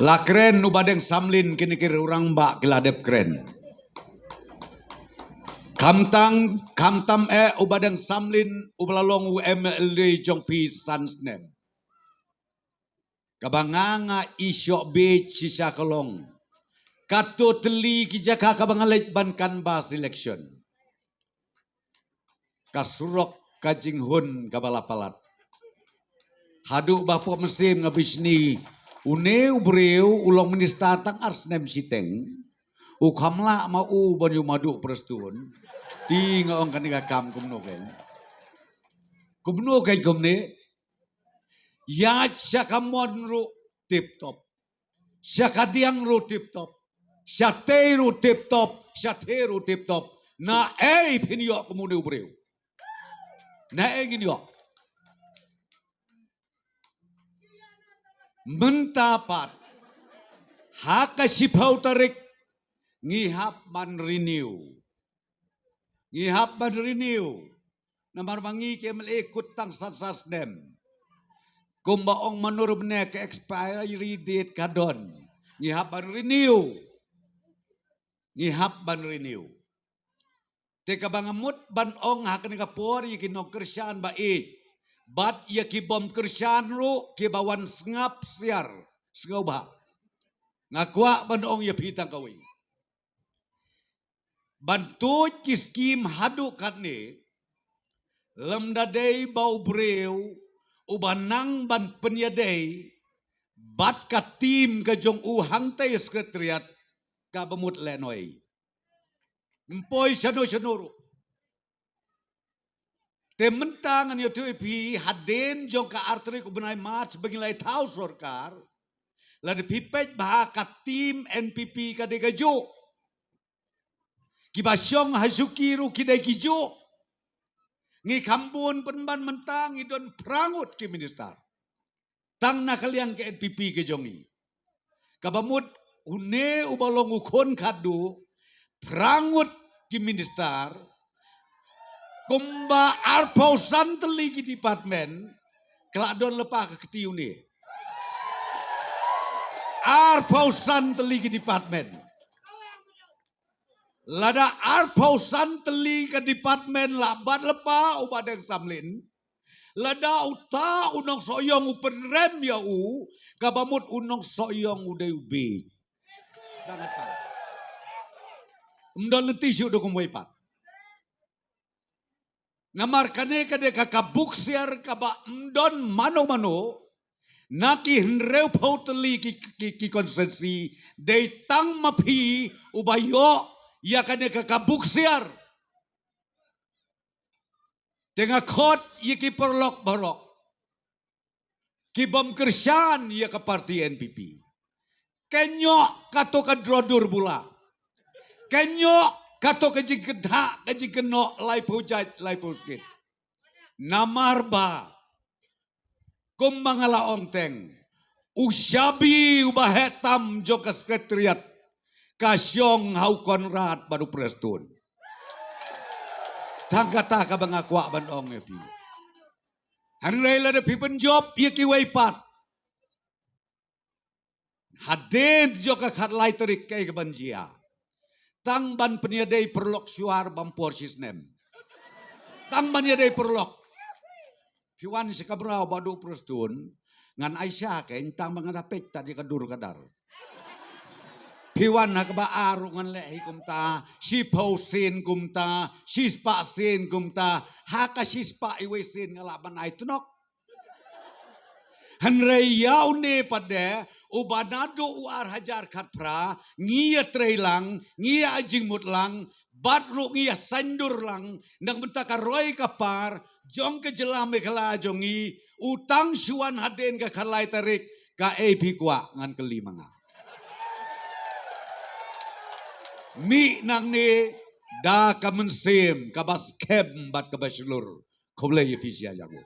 La keren nu badeng samlin kini kira urang mbak kiladep keren. Kamtam ubadeng samlin ublalong UMLD jong pi sansnem. Kabanganga isyok be sisa kolong. Kato teli kijaka kabangalej ban kanbas election. Kasurok kajing hun kabalapalat. Haduk bapak mesin ngabisni. Une ubreu ulong minister tang arsnem siteng. Ukamla mau banyu madu perestun. Ti ngaong kaniga kam kumno ken. Kumno ken kumne. Ya syakamon ru tip top. Syakadiang ru tip top. Syateru tip top. Syateru tip top. Na pinyo kumune ubreu. Na gini yo. Mentapat. Haka sipau tarik. Ngihap man renew. Ngihap man renew. Namar mangi ke melekut tang sasasnem. Kumbaong manurubne ke expiry date kadon. Ngihap man renew. Ngihap ban renew. Teka bangamut ban ong hakan kapor yikinok kersyaan baik. Bat yakibom kersyaan ru kibawan sengap siar. Sengauba. Ngakwa ban ong yapitang kawi. Bantu kiskim hadu katne. Lemdadei bau breu. Ubanang ban penyadei. Bat katim kajong uhangtai sekretariat. Kabemut lenoi. Empoi sanu-sanuru. Tementangan yotu ipi haden jong ka arteri kubenai mat sebagai lai tau sorkar. Lada pipet bahaka tim NPP kadegaju. Kibasyong hasukiru kidai kiju. Ngi kambun penban mentang idon prangut ki minister. Tang nakaliang ke NPP kejongi. Kabamut une ubalong ukon kadu. Prangut ki minister. Kumba arpau santeli ki departmen. Kelak don lepas ke ketiu ni. Arpau santeli ki departmen. Lada arpau santeli ke departmen labat lepa ubadeng samlin. Lada uta unong soyong upen rem ya u. Kabamut unong soyong udai ube. Sangat tak. Mdol nanti syuk dokum waipat. Namar kane kade kakabuk siar kaba mdon mano-mano. Naki henreu pauteli ki konsensi. Day tang mapi ubayo. Ya kane kakabuk siar. Tengah kot yaki perlok barok. Kibom kersyaan ya ke parti NPP. Kenyok kato kadrodur bula. Kenyok kato kaji gedak, kaji genok, lai pujat, lai puskit. Namarba. Kumbangala onteng. Usyabi ubahetam joka sekretariat. Kasyong hau konrad baru prestun. Tangkata ka bangakwa bandong epi. Hanrei lada pipen job yaki waipat. Haden joka katlai terik kay kebanjia. Tang ban penyadai perlok suar bampor sisnem. Tang ban yadai perlok. Piwan sekabrau badu prestun. Ngan Aisyah kain tang mengadapik tadi kadur kadar. Piwan nak baaru ngan lehi kumta. Si pausin kumta. Si spasin kumta. Haka si spa iwesin ngalaban ay tunok. Hanrei yau ne pada ubanado uar hajar katpra ngia trailang ngia ajing mutlang batru ngia sandur lang nang bentaka roy kapar jong ke jelame kala jongi utang suan haden ka kalai tarik ka epi kwa ngan kelima nga mi nang ne da kamensim kabas kem bat kabaslur koble epi sia jago